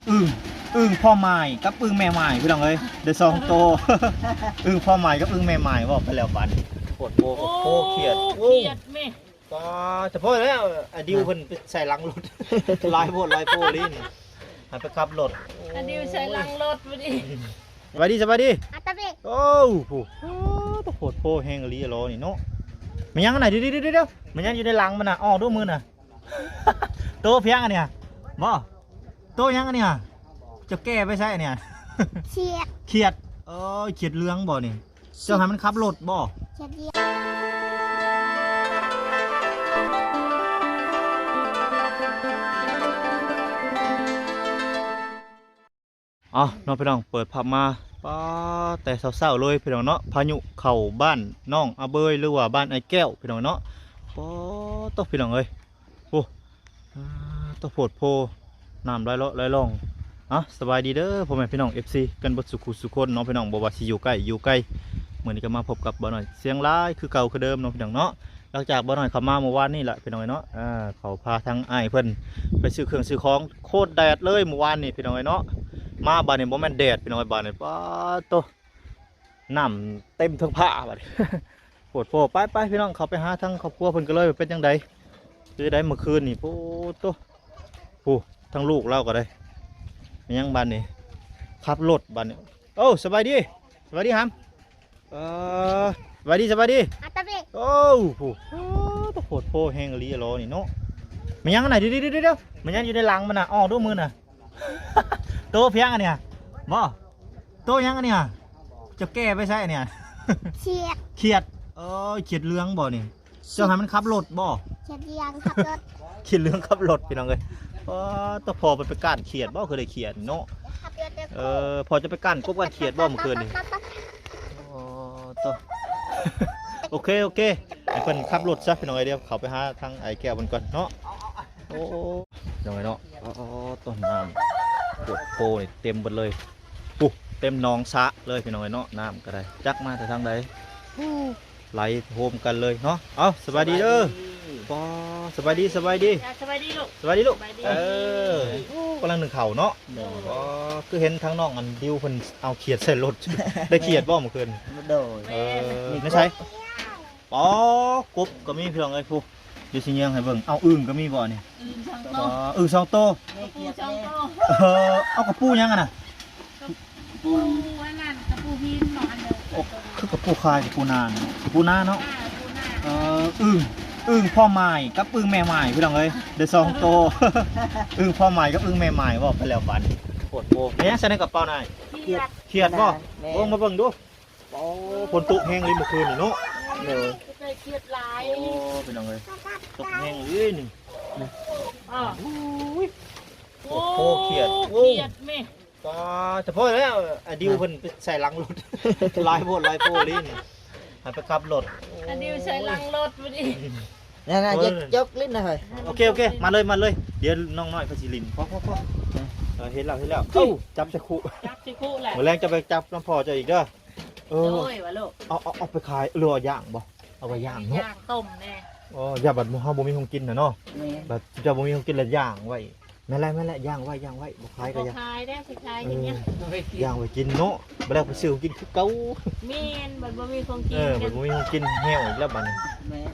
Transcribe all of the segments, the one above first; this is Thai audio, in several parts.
อึ่งพ่อไม้กับอึ่งแม่ไม้พี่น้องเอ้ยเดี๋ยว2 โตว อึ่งพ่อไม้กับอึ่งแม่ไม้บอกไปแล้วบัดปวดโพเขียดเขียดแม่ก็จะพูดแล้วอดิวเพิ่นไปใส่หลังรถ ลายโพลิ้นหันไปขับรถอดิวใส่ลังรถพอดีสบายดีอาตาเบกโอ้โหตัวโพแห้งลีล้อนี่เนาะมันยังไงเดี๋ยวมันยังอยู่ในหลังมันน่ะอ้อด้วยมือน่ะ โตเพียงอันเนี่ยบ่โตยังอันเนี่ยจะแก้ไปใช่เนี่ย เขียดเขียดเรื่องบ่นี่เจ้าให้มันขับรถบ่เขียดเดียวอ๋อน้องพี่น้องเปิดผับมาป้าแต่เศร้าๆเลยพี่น้องเนาะพายุเข่าบ้านน้องอาเบยหรือว่าบ้านไอ้แก้วพี่น้องเนาะป้าตกพี่น้องเอ้ยโอ้ตกโผดโพน้ำไหลล่องอ่ะสบายดีเด้อพ่อแม่พี่น้อง FC กันบดสุขุสุคนน้องพี่น้องบอกว่าสิอยู่ใกล้เหมือนกันมาพบกับบ่หน่อยเสียงร้ายคือเก่าคือเดิมน้องพี่น้องเนาะหลังจากบ่หน่อยเขามาเมื่อวานนี่แหละพี่น้องเนาะเขาพาทั้งไอ้เพิ่นไปซื้อเครื่องซื้อของโคตรแดดเลยเมื่อวานนี่พี่น้องเนาะมาบ้านนี่บ่แม่นแดดพี่น้องบ้านนี่ป้าโตน้ำเต็มทั้งผ้าบัด ปวดโผไปพี่น้องเขาไปหาทั้งครอบครัวเพิ่นก็เลยเป็นจังไดคือได้เมื่อคืนนี่โอ้โตทั้งลูกเล่าก็ได้ยังบ้านนี่ขับรถบ้านนี่โอ้สบายดีครับสบายดีอาตาเบกโอ้โหตัวโพแห้งลีล้อนี่เนาะมันยังไงเดี๋ยวมันยังอยู่ในหลังมันน่ะอ้อด้วยมือน่ะ โตเพียงอันเนี่ยบ่โตยังอันเนี่ยจะแก้ไปใช่เนี่ย เขียดเขียดเรื่องบ่นี่เจ้าให้มันขับรถบ่เขียดเดียวขับรถ เขียดเรื่องขับรถพี่น้องเลยตัวพอไปก้านเขียดบ่เคยได้เขียดเนาะพอจะไปก้านกบก้านเขียดบ่เมื่อคืนนี่ตัว โอเคไอ้เพิ่นขับรถซะพี่น้องเดี๋ยวเขาไปหาทางไอ้แก้วมันก่อนเนาะโอ้ยังไงเนาะต้นน้ำปวดโพนี่เต็มหมดเลยปุ๊เต็มหนองสะเลยพี่น้องเนาะน้ำก็ได้จักมาแต่ทางใดไหลโฮมกันเลยเนาะเอาสบายดีเด้อสบายดีลูกกำลังหนึ่งเข่าเนาะคือเห็นทั้งน้องอันดิวเพิ่นเอาเขียดใส่รถ ได้เขียดบ่เมื่อคืนไม่ใช่กบก็มีพี่น้องเอ้ยผู้อยู่สิเงียงให้เบิ่งเอาอึ่งก็มีบ่นี่อึ่ง2 โตเอากระปูยังอ่ะน่ะปูอันนั้นกระปูพินหนอนเด้อคือกระปูคายกระปูนาเนาะอึ่งพ่อไม้กับอึ่งแม่ไม้พี่น้องเอ้ยเดี๋ยว2 โตว อึ่งพ่อไม้กับอึ่งแม่ไม้บอกไปแล้วบัดปวดโบเนี่ยใส่ในกระเป๋าหน่อยเขียดบ่โอ้มาเบิ่งดูฝนตกแห้งเลยเมื่อคืนนี่เนาะเขียดหลายพี่น้องเอ้ยตกแห้งเลยนี่โอ้เขียดแม่ก็จะพูดแล้วอดิวเพิ่นไปใส่หลังรถ ลายโพลิ้นหันไปขับรถอดิวใส่ลังรถพอดีนั่นยกลิ้นหน่อยโอเคมาเลยเดี๋ยวน้องน้อยเขาสิลิ้นพ่อเห็นแล้วจับใส่คู่แหละเมื่อแรงจะไปจับน้ำพอจะอีกเด้อวะลูกเอาไปขายเรืออย่างบ่เอาไปย่างเนาะย่างต้มแน่อย่าบัดเฮาบ่มีของกินน่ะเนาะบัดจะบ่มีของกินแล้วย่างไว้แม่นไรย่างไว้บ่ขายก็ย่างขายได้สิขายอย่างเงี้ยย่างไว้กินเนาะบ่แล้วไปซื้อกินคือเก่าแม่นบัดบ่มีของกินบัดบ่มีของกินแห้วอีกแล้วบัดนี้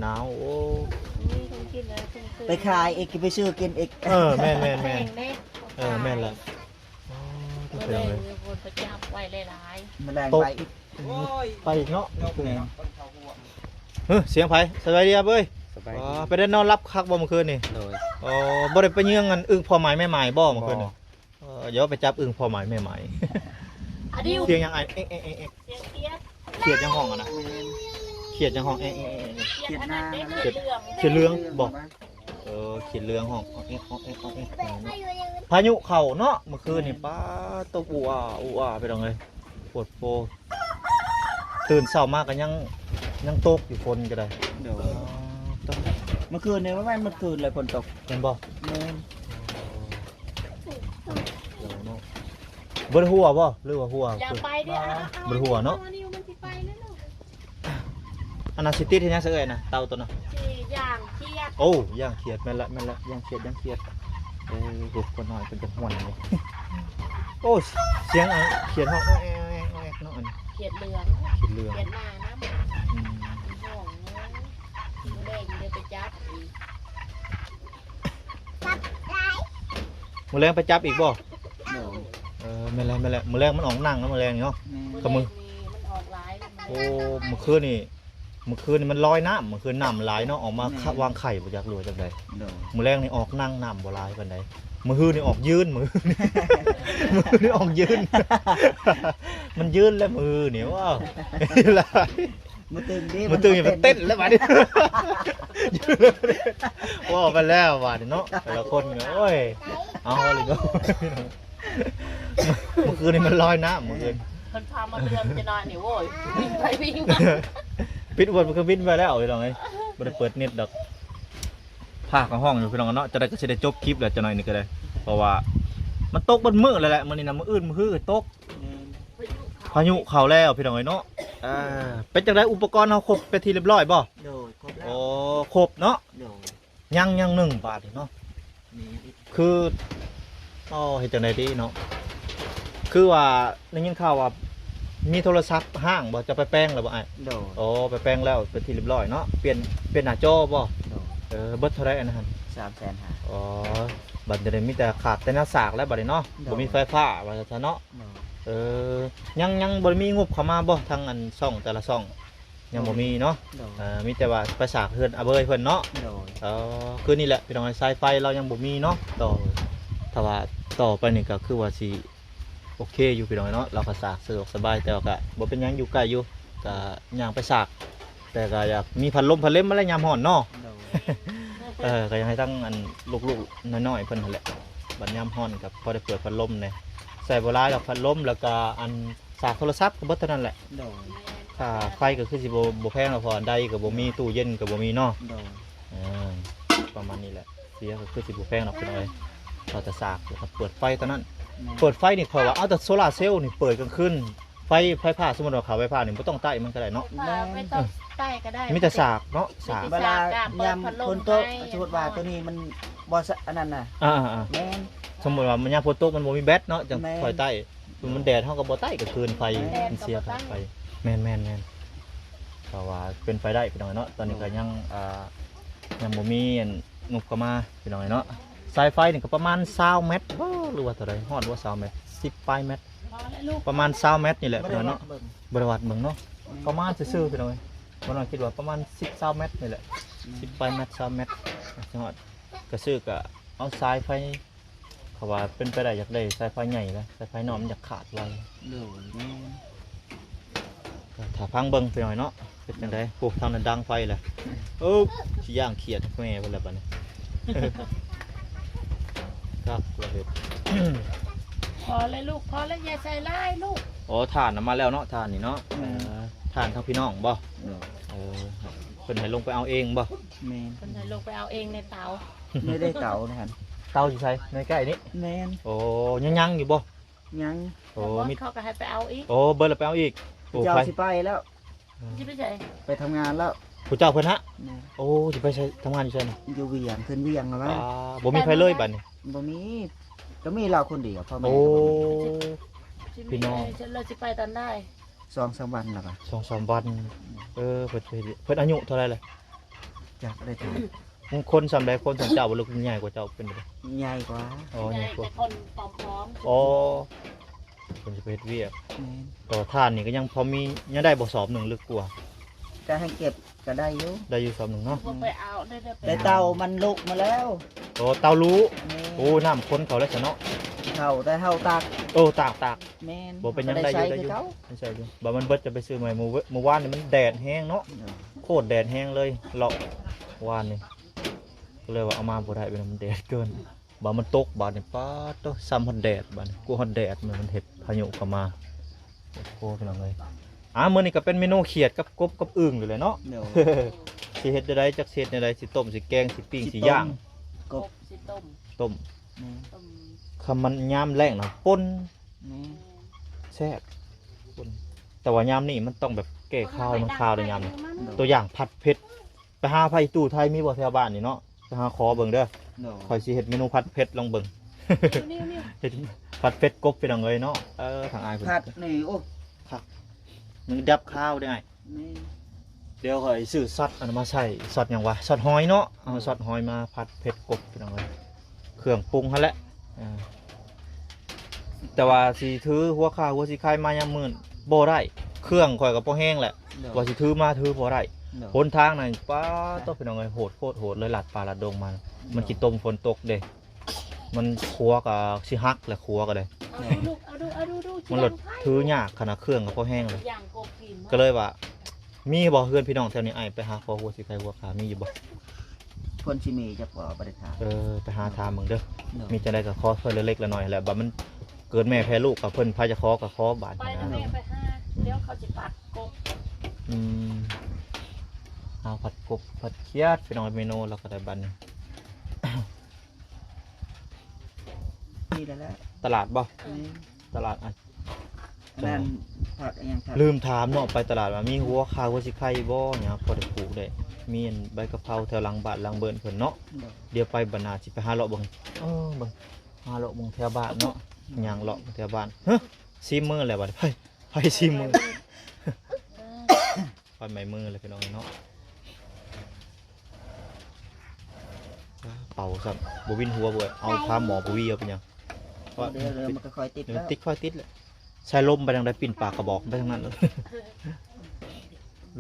หนาวโอ้มีของกินแล้วไปขายอีกไปซื้อกินอีกแม่นแม่นละเลยคนประจับไว้หลายๆมาแรงไปอีกเนาะเสียงไผสบายดีครับเอ้ยไปได้นอนรับคักบ่เมื่อคืนนี่บ่ได้ไปเยื่องกันอึ่งพ่อหมายแม่หมายบ่เมื่อคืนนี่เดี๋ยวไปจับอึ่งพ่อหมายแม่หมายเสียงยังไงเขียดยังห้องอ่ะนะเขียดยังห้องเขียดเรื่องบ่เขียดเรื่องห้องพายุเข่าเนาะเมื่อคืนนี่ป้าตกอู่าไปตรงเลยปวดโพตื่นเช้ามากกันยังตกอยู่ฝนก็ได้เมื่อคืนเนี่ยว่าเมื่อคืนเลยฝนตกเห็นบ่บนหัวบ่หรือว่าหัวอย่าไปดิบนหัวเนาะอันนั้นสิติที่ยังเสยนะเตาตัวน่ะย่างเขียดโอ้ย่างเขียดแม่นละย่างเขียดบุกคนหน่อยเป็นจังหวนเลย โอ้เสียงเขียนห้องแอะเนาะอัน เขียดเหลือง เขียนเรื่อง เขียดหน้าน้ำ อืม ห่วงแดงเดี๋ยวไปจับอีก มื้อแรงไปจับอีกบ่ โดย ไม่แล้วมื้อแรงมันออกนั่งแล้วมื้อแรงเนาะ แม่น กับมือ มันออกหลายแล้วมัน โอ้เมื่อคืนนี่มันลอยน้ำเมื่อคืนน้ำหลายเนาะออกมาวางไข่บ่อยากรู้จักใด โดย มื้อแรงนี่ออกนั่งน้ำบ่หลายปานใดมื้อฮื้อนี่ออกยืนมื้อนี่ มื้อนี่ออกยืน มันยืนแล้วมือนี่ว้าวหลาย มาตื่นดิ มันตื่นมันเต้นแล้วบัดนี้ ว้าวไปแล้วบัดนี้เนาะแต่ละคนเนี่ยโอ้ยเอาเลยเนาะเมื่อคืนนี่มันลอยน้ำเมื่อคืน คนพามาเดือนจะนอนนี่โว้ยวิ่งไปวิ่งมา ปิดอวนมันก็บินไปแล้วพี่น้องไอ้บ่ได้เปิดเน็ตดอกภาคของห้องอยู่พี่น้องเนาะจะได้ก็สิได้จบคลิปแล้วจะหน่อยนี่ก็ได้เพราะว่ามันตกบนมื้อแล้วแหละมื้อนี้นะมื้ออื่นมื้อฮื้อตกพายุเข้าแล้วพี่น้องไอ้เนาะเป็นจังไดอุปกรณ์เฮาครบเป็นที่เรียบร้อยบ่ โดยครบแล้ โอ้ ว ครบเนาะ โดย ยังหนึ่งบาทเนาะ มีอีก คือเฮ็ดจังไดดีเนาะคือว่าได้ยินข่าวว่ามีโทรศัพท์ห้างบ่จะไปแปลงแล้วบ่ไอ้ โดย โอ้ไปแปลงแล้วเป็นที่เรียบร้อยเนาะเปลี่ยนหน้าจอบ่ โดย เบิดเท่าไหร่อันนั้น 350,000 อ๋อบัดเดี๋ยวนี้มีแต่ขาดแต่หน้าสากแล้วบัดนี้เนาะบ่มีไฟฟ้าว่าซะเนาะ โดย ยังบ่มีงบเข้ามาบ่ทางอันช่องแต่ละช่องยังบ่มีเนาะ โดย มีแต่ว่าไปสากเฮือนอาเบยเพิ่นเนาะ โดย คือนี่แหละพี่น้องไอ้สายไฟเรายังบ่มีเนาะถ้าว่าต่อไปนี่ก็คือว่าสิโอเคอยู่พี่น้องเนาะเราก็สากสะดวกสบายแต่ว่าก็บ่เป็นหยังอยู่ใกล้อยู่ก็ย่างไปสากแต่ก็อยากมีพัดลมพัดเล่มอะไรยามร้อนเนาะ โดย ก็ยังให้ทั้งอันลูกๆน้อยๆเพิ่นนั่นแหละบัดยามร้อนกับพอได้เปิดพัดลมเนี่ยใส่บ่หลายดอกพัดลมแล้วก็อันสากโทรศัพท์ก็เบิดเท่านั้นแหละ โดย ค่าไฟก็คือสิบ่แพงหรอกเพราะอันใดก็บ่มีตู้เย็นก็บ่มีเนาะ โดย ประมาณนี้แหละเสียก็คือสิบแพงหรอกพี่น้อยเราจะสากแล้วก็เปิดไฟตอนนั้น แม่ เปิดไฟนี่เขาว่าเอาแต่โซลาร์เซลล์นี่เปิดกลางคืนไฟผ้าสมมติว่าเขาไฟผ้านี่ไม่ต้องใต้มันก็ได้เนาะ ไม่ต้องใต้ก็ได้ มีแต่สากเนาะสาก เวลายามคนโตะสมมุติว่าตัวนี้มันบ่สะอันนั้นน่ะ อ่า แม่น สมมติว่ามันยามฝนตกมันบ่มีแบตเนาะจัง แม่น คอยใต้มันแดดเฮาก็บ่ใต้ก็คืนไฟ แม่น มันเสียไฟแม่นเพราะว่าเป็นไฟได้พี่น้อยเนาะตอนนี้ก็ยังบ่มีอันงบเข้ามาพี่น้อยเนาะสายไฟนี่ก็ประมาณ20เมตรบ่หรือว่าเท่าใดฮอดว่า20เมตร10ปลายเมตร พอแล้วลูก ประมาณ20เมตรนี่แหละ บ่ พี่ ได้ น้อย วั เนาะ ดเบิ่ง บริวัติเบิ่งเนาะประมาณซื่อๆพี่น้อยบ่น้อยคิดว่าประมาณ10-20เมตรนี่แหละ10ปลายเมตร20เมตรจังหวัดก็ซื้อก็เอาสายไฟเขาว่าเป็นไปได้อยากได้สายไฟใหญ่นะสายไฟน้อยมันอยากขาดไว โดยแม่น ก็ถ้าพังเบิ่งไปหน่อยเนาะเป็นจังได๋พวกทางนั้นดังไฟแหละสิย่างเขียดแม่เพิ่นแล้วบัดนี้ ครับเราเฮ็ด พอแล้วลูกพอแล้วอย่าใส่ร้ายลูก อ๋อถ่านน่ะมาแล้วเนาะถ่านนี่เนาะถ่านทางพี่น้องบ่ โดย เพิ่นให้ลงไปเอาเองบ่ แม่น คนไทยลงไปเอาเองในเตา ไม่ได้เก่านะครับ เตาอยู่ไสในใกล้นี้ แม่น โอ้ยังอยู่บ่ ยัง โอ้ แล้ว มี เขาก็ให้ไปเอาอีก โอ้เบิร์ดแล้วไปเอาอีกโอ้ เจ้า ไป สิไปแล้ว ที่ไม่ใช่ ไปทำงานแล้ว ผู้เจ้าเพิ่นฮะ แม่น โอ้จะไปใช้ทำงานอยู่ใช่ไหม อยู่เวียงขึ้นเวียงแล้ว บ่มีไฟเลยบัดนี้ บ่มีก็มีเราคนเดียวพ่อแม่ โอ้ ก็บ่มี พี่น้อง ฉันเราจะไปตอนได้ 2-3 วันแล้วก็ 2-3 วันเพิ่นอายุเท่าไหร่เลย อยากได้ท คนสำใดคนสำเจ้าบ่ลูกใหญ่กว่าเจ้าเป็นบ่ ำใหญ่กว่า อ๋อใหญ่กว่า แต่คนพร้อมๆ อ๋อเพิ่นสิไปเฮ็ดเวียก แม่น ต่อท่านนี่ก็ยังพอมียังได้บ่สอบหนึ่งหรือกลัว จะให้เก็บก็ได้อยู่ ได้อยู่สอบหนึ่งเนาะ พวกไปเอาได้ไป แต่เต่ามันลุกมาแล้ว โอ้เตารู้ แม่น โอ้น้ำคนเขาแล้วซะเนาะ เท่าแต่เท่าตัก โอ้ตาก แม่น บ่เป็นหยังได้อยู่ได้อยู่ เขา ไม่ใช่ดิบ่มันเบิดจะไปซื้อใหม่เมื่อวานนี่มันแดดแห้งเนาะโคตรแดดแห้งเลยเลาะวานนี่ก็เลยว่าเอามาบ่ได้เป็นมันแดดเกินบ่มันตกบาดนี่ป๊าดโตซ้ำฮอดแดดบาดนี่กูฮอดแดดมันเฮ็ดพายุเข้ามาโอ้โหพี่น้องเอ้ยมื้อนี้ก็เป็นเมนูเขียดกับกบกับอึ่งอยู่เลยเนาะ เดี๋ยว สิเฮ็ดจังไดจักสิเฮ็ดจังไดสิต้มสิแกงสิปิ้งสิย่าง กบ สิต้ม ต้ม แม่น ต้ม คำมันยามแรงน่ะป่น แม่น แซ่บป่นแต่ว่ายามนี้มันต้องแบบแก้ข้าวมันข้าวได้ยามนี้ ตัวอย่างผัดเผ็ดไปหาไผตู้ไทยมีบ่แถวบ้านนี่เนาะไปหาขอเบิ่งเด้อ เดี๋ยว ข่อยสิเฮ็ดเมนูผัดเผ็ดลองเบิ่ง นิ้ว เฮ็ดผัดเป็ดกบพี่น้องเอ้ยเนาะทางอายเพิ่น ผัดนี่โอ้ มึงดับข้าวได้ไง นี่ เดี๋ยวค่อยซื้อซอสอันมาใส่ซอสหยังวะซอสหอยเนาะเอาซอสหอยมาผัดเผ็ดกบพี่น้องเอ้ยเครื่องปรุงหั่นแหละแต่ว่าสิถือหัวข้าหัวสิไข่มายามมื้อบ่ได้เครื่องข่อยก็บ่แห้งแหละว่าสิถือมาถือบ่ได้หนทางนั่นป้าต้องพี่น้องเอ้ยโหดโคตรโหดเลยลัดป่าลัดดงมามันสิต้มฝนตกเด้มันครัวก็สิฮักแหละครัวก็เลย เอาดู มันหลดถือยากขนาดเครื่องก็บ่แห้งเลย อย่างกบกิน ก็เลยว่ามีบ่เพื่อนพี่น้องแถวนี้ไอ้ไปหาขอหัวสิไข่หัวขามีอยู่บ่ คนชิมีจะบ่บริษัท ไปหาถามมึงเด้อมีจังได๋ก็ขอเพิ่นเล็กๆละน้อยแหละบัดมันเกิดแม่แพ้ลูกกับเพิ่นพาจะขอก็ขอบาด ไปนะแม่ไปห้าเดี๋ยวเขาจะปัดกบ อืมเอาผัดกบผัดเขียดพี่น้องเมนูแล้วก็ได้บัดนี้ นี่แล้ว ตลาดบ่ นี่ ตลาดอ่ะ นั่นผักยังผัก ลืมถามเนาะไปตลาดว่ามีหัวขาหัวสิไข่บ่เนี่ยพอได้ปลูกได้มีอันใบกะเพราแถวหลังบ้านหลังเบิ่นเพิ่นเนาะเดี๋ยวไปบรรณาสิไปหาเลาะเบิ่งเบิ่งหาเลาะเบิ่งแถวบ้านเนาะย่างเลาะแถวบ้านฮะซีมื้อแล้วบัดไปซีมื้อไปไม้มือเลยพี่น้องเนาะเป่าซับบ่วินหัวบ่เอาพาหมอบ่วีเอาเป็นหยังเพราะ เดี๋ยวมันก็ค่อยติด เดี๋ยว แล้ว ติดค่อยติดเลยใช้ลมไปทางใดปิ่นปากกระบอกไปทางนั้นเลย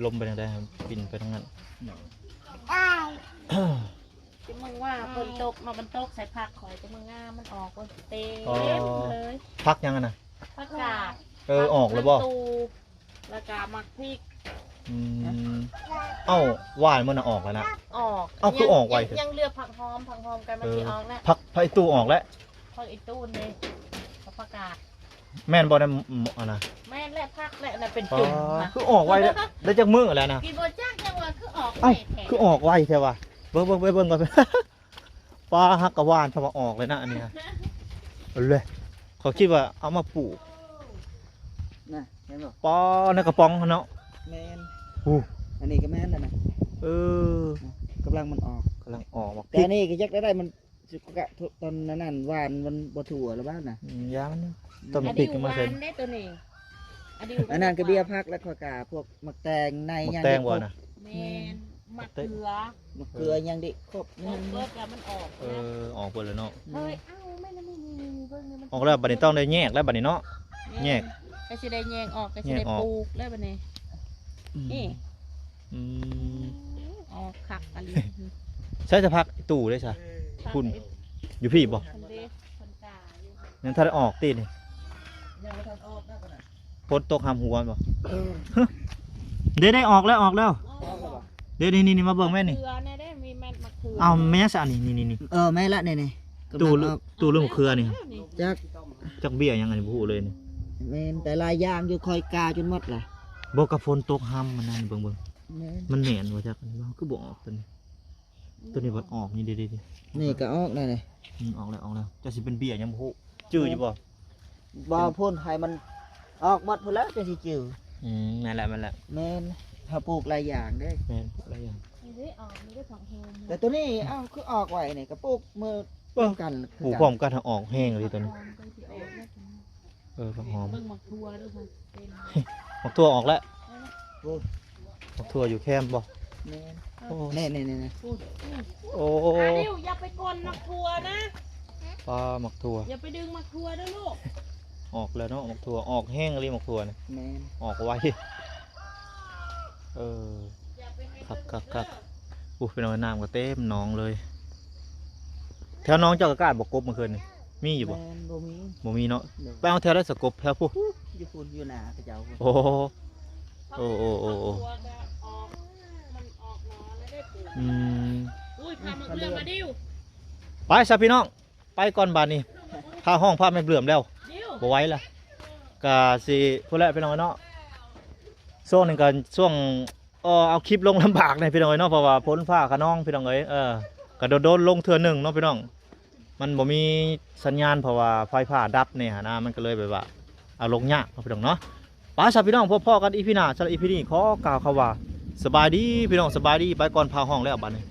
ลมไปทางใดปิ่นไปทางนั้น จะมึงว่าฝนตกมามันตกใส่ผักข่อยจะมึงง่ามันออกก็เต็มเลย พักยังไงนะ ผักกาด ออกแล้วบ่ ตูแล้วก็มักพริก เอ้าหวานมันออกแล้วนะ ออก เอ้าคือออกไวเถอะ ยังเลือกผักหอมกันมันที่ออกแล้ว พักไผ่ตู้ออกแล้ว ผักอีตู้นี่ผักกาด แม่นบ่ได้อันนะ แม่นและผักและน่ะเป็นจุ่มนะ คือออกไวแล้วได้จากมือแล้วนะ กินบ่จักจังว่าคือออก เอ้า แท้ คือออกไวแท้ว่ะเบิ่งก่อน ปลาฮักกะหวานพอมาออกเลยนะอันเนี้ยเอาเลยเขาคิดว่าเอามาปลูก นะเห็นบ่ ปลาในกระป๋องเนาะ แม่น อู้ อันนี้ก็แม่นแล้วนะ เออก ำลังมันออก กำลังออกมา แต่นี่ก็ยักได้มันกะตอนนั้นหวานมันบ่ถั่วแล้วบ้านน่ะ ยามันต้น อั มัน น พริ นี้ กขึ้น ห มา วา เซ็น นได้ตัวนี้ อันนั้นก็เบี้ยพักแล้วข้อยกาพวกมักแตงใน หมก ยัง แตงบ่นะ แม่นมะเขือ มะเกลือยังดิครบ เบิดแล้วมันออก เออออกเปิดเลยเนาะ เฮ้ยเอ้าไม่ละมีเบิ่งนี่มัน ออกแล้วบัดนี้ต้องได้แยกแล้วบัดนี้เนาะ แยก ก็สิได้แยกออกก็สิได้ แยกออก ปลูกแล้วบัดนี้นี่ อืม ออกคักอันนี้ ใช้จะพักตู้ได้ใช่ คุณ อยู่พี่บ่ คนเด้คนกาอยู่ นั่นถ้าได้ออกตีนี่ ยังไม่ทันออกนะกันน่ะ ฝนตกหำหัวบ่เดี๋ยวได้ออกแล้ว ออกแล้วบ่ เดี๋ยวนี่มาเบิ่งแม่นี่ เขือเนี่ยได้มีแม่นมะเขือ เอาแม่ยังสะนี่ แม่ละนี่ๆ ตู้ กำลังออก ตู้เรื่องเครือนี่ นี่ จัก จักเบี้ยยังไงบ่ฮู้เลยนี่ แม่นแต่ลายยางอยู่คอยกาจนหมดล่ะ บ่กับฝนตกหำมันนั่นเบิ่ง แม่น มันแหน่นว่าจักคือบ่ออกตัวนี้บ่ออกนี่เด้ นี่ก็ออกได้เลย ออกแล้วจะสิเป็นเบี้ยยังบ่ฮู้จื้ออยู่บ่ บ่พ่นให้มันออกหมดพุ่นแล้วจังสิจื้อ นั่นแหละแม่นถ้าปลูกหลายอย่างเด้ แม่นอะไรอย่าง นี่ได้ออกนี่ได้ผักโฮม แต่ตัวนี้คือออกไว้นี่ก็ปลูกมือกันคื ปลูก กัน พร้อมกันทางออกแห้งเลยตัวนี้ หอมก็สิออกแล้ว ผักหอม เบิ่งหมักทั่วด้วยค่ะเป็น ผักทั่วออกแล้ว ปลูก ผักทั่วอยู่แคมป์บ่ แม่น โอ้ นี่ พูด โอ้ ดิวอย่าไปกลนหมักทั่วนะ ปลาหมักทั่ว อย่าไปดึงหมักทั่วด้วยลูก ออกแล้วเนาะหมักทั่วออกแห้งเลยหมักทั่วเนี่ย แม่น ออกไวคักอู้เป็นเอาน้ำก็เต็มหนองเลยแถวน้องเจ้ากระกาดบอกกบเมื่อคืนนี่มีอยู่บ่ แม่นบ่มี บ่มีเนาะ เดี๋ยว ไปเอาแถวได้สกบแถวผู้ อยู่พุ่นอยู่หน้ากระเจ้าพุ่น โอ้โอ้ มันออกหนอนแล้วได้ปลูก อืม อุ้ยพาหมักเรือมาดิว ไปซะพี่น้องไปก่อนบานนี้พาห้องพาไม่เบื่อมแล้ว ดิว บ่ไหว้ละกะสิพูดแล้วพี่น้องเนาะช่วงหนึงกันช่วงเอาคลิปลงลำบากในพี่น้องเนาะเพราะว่าพ้นฟ้าขนองพี่น้องก็โดนลงเทื่อหนึงเนาะพี่น้องมันบ่มีสัญญาณเพราะว่าไฟฟ้าดับเนี่ยนะมันก็เลยแบบว่าเอาลงยากเนาะพี่น้องเนาะไปซะพี่น้องพ่อๆกันอีพีหน้าสำหรับอีพีนี้ขอกล่าวคำว่าสบายดีพี่น้องสบายดีไปก่อนพาห้องแล้วบัดนี้